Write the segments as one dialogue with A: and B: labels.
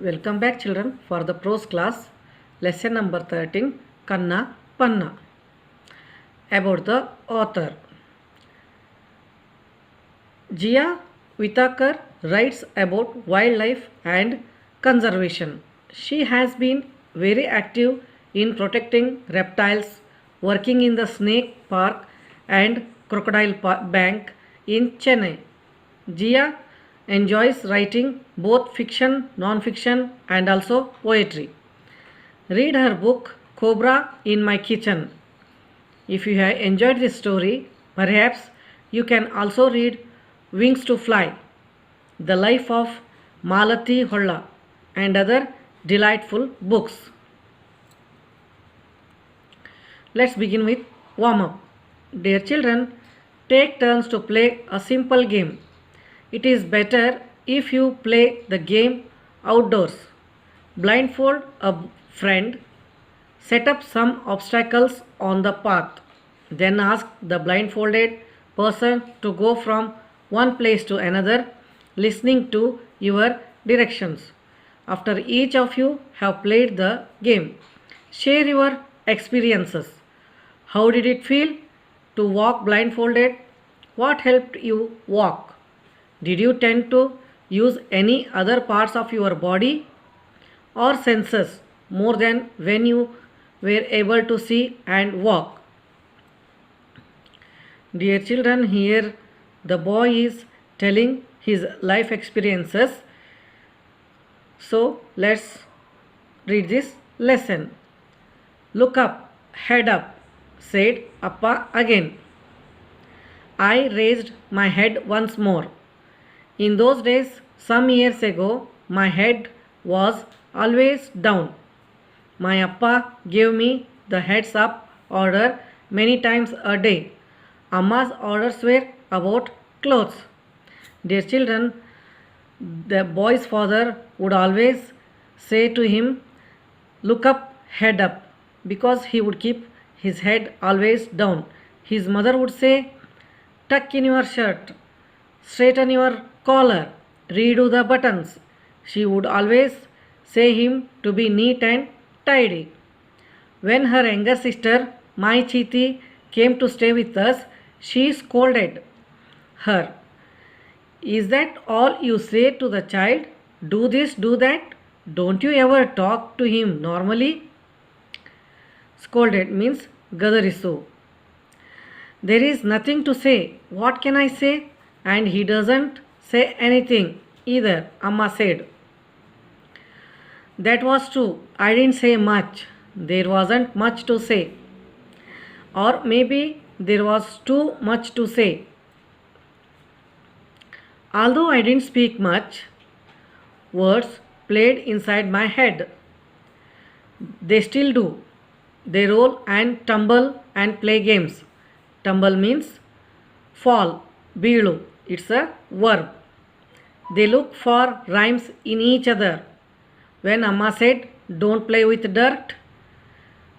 A: Welcome back children for the prose class lesson number 13 Kanna Panna. About the author. Jia Vitakar writes about wildlife and conservation. She has been very active in protecting reptiles, working in the snake park and crocodile bank in Chennai. Jia enjoys writing both fiction, non-fiction and also poetry. Read her book Cobra in My Kitchen. If you have enjoyed this story, perhaps you can also read Wings to Fly, The Life of Malati Holla and other delightful books. Let's begin with warm up. Dear children, take turns to play a simple game. It is better if you play the game outdoors. Blindfold a friend, set up some obstacles on the path, then ask the blindfolded person to go from one place to another, listening to your directions. After each of you have played the game, share your experiences. How did it feel to walk blindfolded? What helped you walk? Did you tend to use any other parts of your body or senses more than when you were able to see and walk? Dear children, here the boy is telling his life experiences. So let's read this lesson. Look up, head up, said Appa again. I raised my head once more. In those days, some years ago, my head was always down. My Appa gave me the heads up order many times a day. Amma's orders were about clothes. Dear children, the boy's father would always say to him, look up, head up, because he would keep his head always down. His mother would say, tuck in your shirt, straighten your collar, redo the buttons. She would always say him to be neat and tidy. When her younger sister, Mai Chiti, came to stay with us, she scolded her. Is that all you say to the child? Do this, do that? Don't you ever talk to him normally? Scolded means gadarisu. There is nothing to say. What can I say? And he doesn't say anything either, Amma said. That was true. I didn't say much. There wasn't much to say. Or maybe there was too much to say. Although I didn't speak much, words played inside my head. They still do. They roll and tumble and play games. Tumble means fall, beelu. It's a verb. They look for rhymes in each other. When Amma said, don't play with dirt,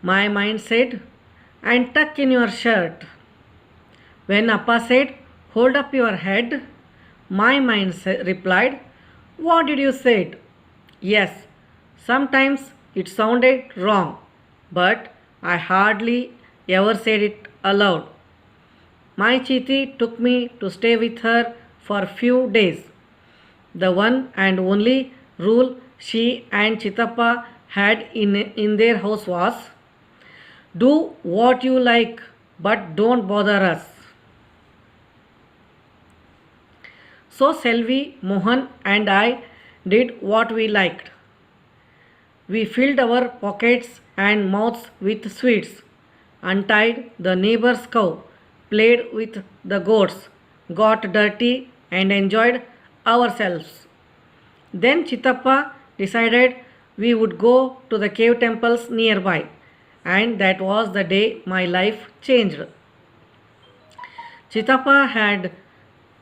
A: my mind said, and tuck in your shirt. When Appa said, hold up your head, my mind replied, what did you say? Yes, sometimes it sounded wrong, but I hardly ever said it aloud. My Chiti took me to stay with her for few days. The one and only rule she and Chitappa had in their house was, do what you like, but don't bother us. So Selvi, Mohan and I did what we liked. We filled our pockets and mouths with sweets, untied the neighbor's cow, played with the goats, got dirty and enjoyed ourselves. Then Chitappa decided we would go to the cave temples nearby, and that was the day my life changed. Chitappa had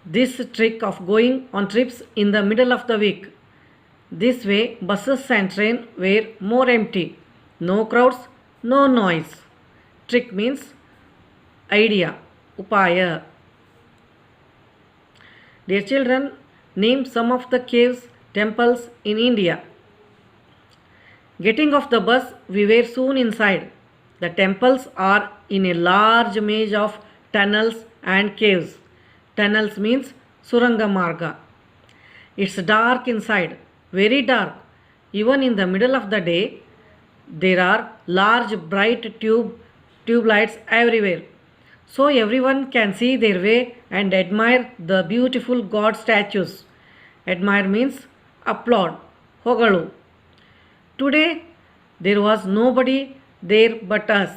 A: this trick of going on trips in the middle of the week. This way, buses and trains were more empty. No crowds, no noise. Trick means idea, upaya. Dear children, name some of the caves, temples in India. Getting off the bus, we were soon inside. The temples are in a large maze of tunnels and caves. Tunnels means Suranga Marga. It's dark inside, very dark. Even in the middle of the day, there are large bright tube lights everywhere. So everyone can see their way and admire the beautiful god statues. Admire means applaud, hogalu. Today there was nobody there but us.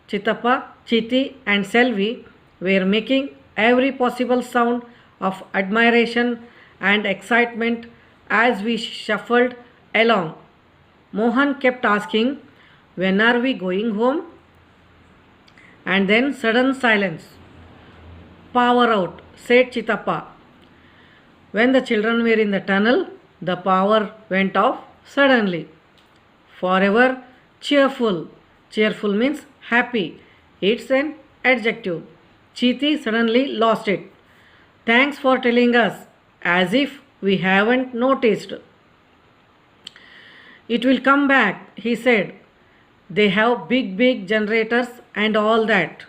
A: Chitappa, Chiti and Selvi were making every possible sound of admiration and excitement as we shuffled along. Mohan kept asking, "When are we going home?" And then sudden silence. "Power out," said Chitappa. When the children were in the tunnel, the power went off suddenly. Forever cheerful. Cheerful means happy. It's an adjective. Chiti suddenly lost it. "Thanks for telling us," as if we haven't noticed. "It will come back," he said. "They have big generators and all that."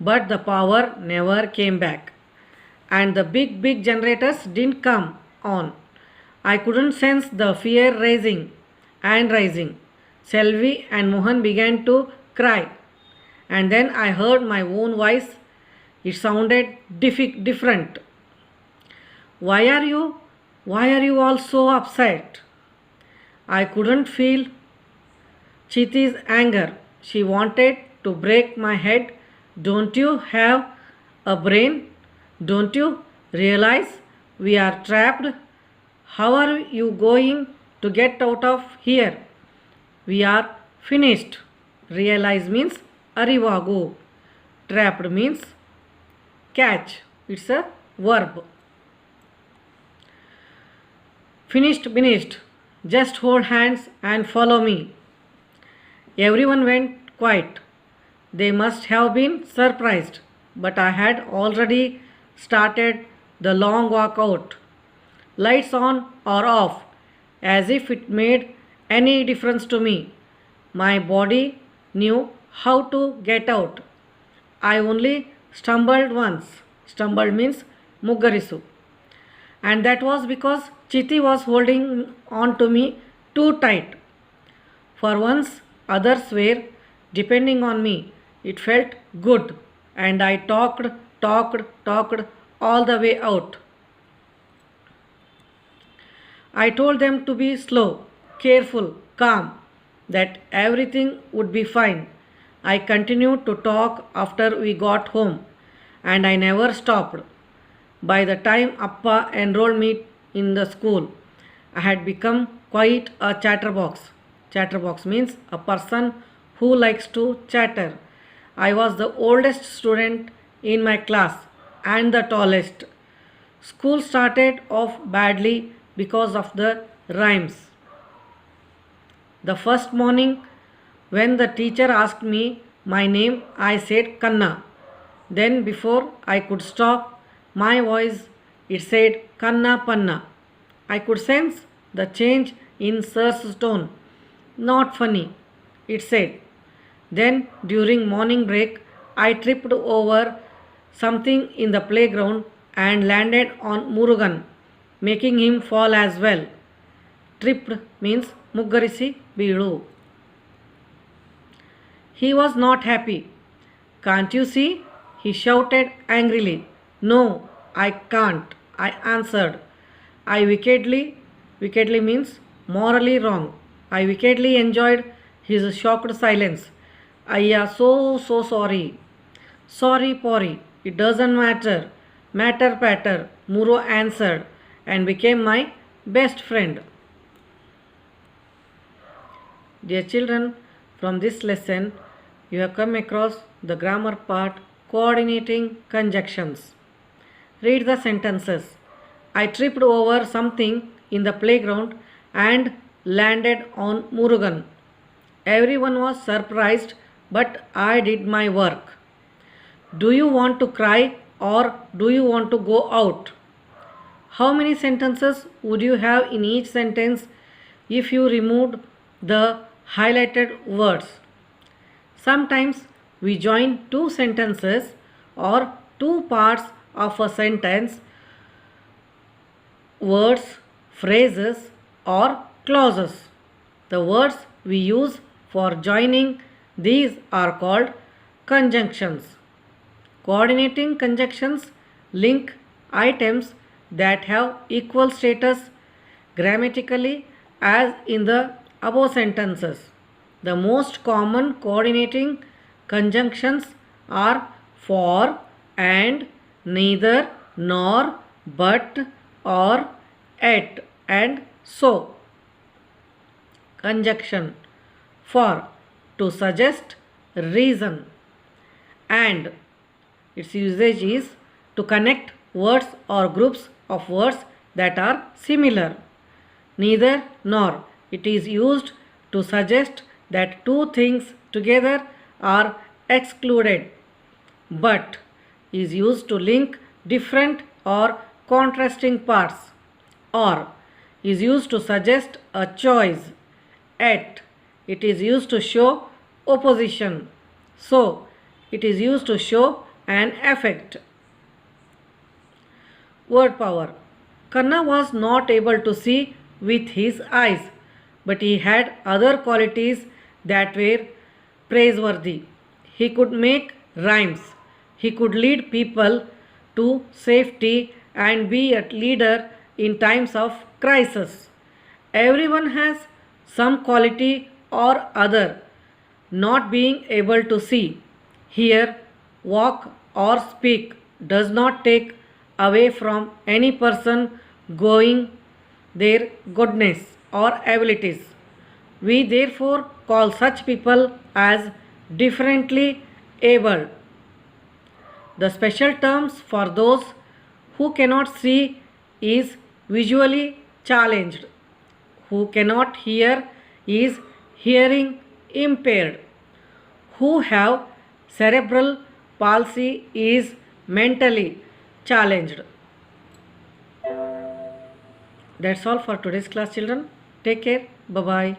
A: But the power never came back. And the big generators didn't come on. I couldn't sense the fear rising and rising. Selvi and Mohan began to cry. And then I heard my own voice. It sounded different. Why are you all so upset?" I couldn't feel Chiti's anger. She wanted to break my head. "Don't you have a brain? Don't you realize we are trapped? How are you going to get out of here? We are finished." Realize means arivagu. Trapped means catch. It's a verb. Finished. Just hold hands and follow me." Everyone went quiet. They must have been surprised, but I had already started the long walk out. Lights on or off, as if it made any difference to me. My body knew how to get out. I only stumbled once. Stumbled means muggarisu. And that was because Chiti was holding on to me too tight. For once, others were depending on me. It felt good, and I talked all the way out. I told them to be slow, careful, calm, that everything would be fine. I continued to talk after we got home, and I never stopped. By the time Appa enrolled me in the school, I had become quite a chatterbox. Chatterbox means a person who likes to chatter. I was the oldest student in my class and the tallest. School started off badly because of the rhymes. The first morning, when the teacher asked me my name, I said Kanna. Then, before I could stop my voice, it said Kanna Panna. I could sense the change in Sir's tone. "Not funny," it said. Then, during morning break, I tripped over something in the playground and landed on Murugan, making him fall as well. Tripped means muggarisi beedu. He was not happy. "Can't you see?" he shouted angrily. "No, I can't," I answered. I wickedly means morally wrong. I wickedly enjoyed his shocked silence. "Ayya, so sorry." "Sorry, Pori, it doesn't matter." "Matter, patter," Muro answered and became my best friend. Dear children, from this lesson, you have come across the grammar part, coordinating conjunctions. Read the sentences. I tripped over something in the playground and landed on Murugan. Everyone was surprised, but I did my work. Do you want to cry or do you want to go out? How many sentences would you have in each sentence if you removed the highlighted words. Sometimes we join two sentences or two parts of a sentence, words, phrases, or clauses. The words we use for joining these are called conjunctions. Coordinating conjunctions link items that have equal status grammatically as in the above sentences. The most common coordinating conjunctions are for, and, neither, nor, but, or, at, and so. Conjunction for, to suggest reason, and its usage is to connect words or groups of words that are similar. Neither nor, it is used to suggest that two things together are excluded. But is used to link different or contrasting parts. Or is used to suggest a choice. At, it is used to show opposition. So, it is used to show an affect. Word power. Kanna was not able to see with his eyes, but he had other qualities that were praiseworthy. He could make rhymes. He could lead people to safety and be a leader in times of crisis. Everyone has some quality or other. Not being able to see, hear, walk, or speak does not take away from any person going their goodness or abilities. We therefore call such people as differently abled. The special terms for those who cannot see is visually challenged. Who cannot hear is hearing impaired. Who have cerebral palsy is mentally challenged. That's all for today's class, children. Take care. Bye bye.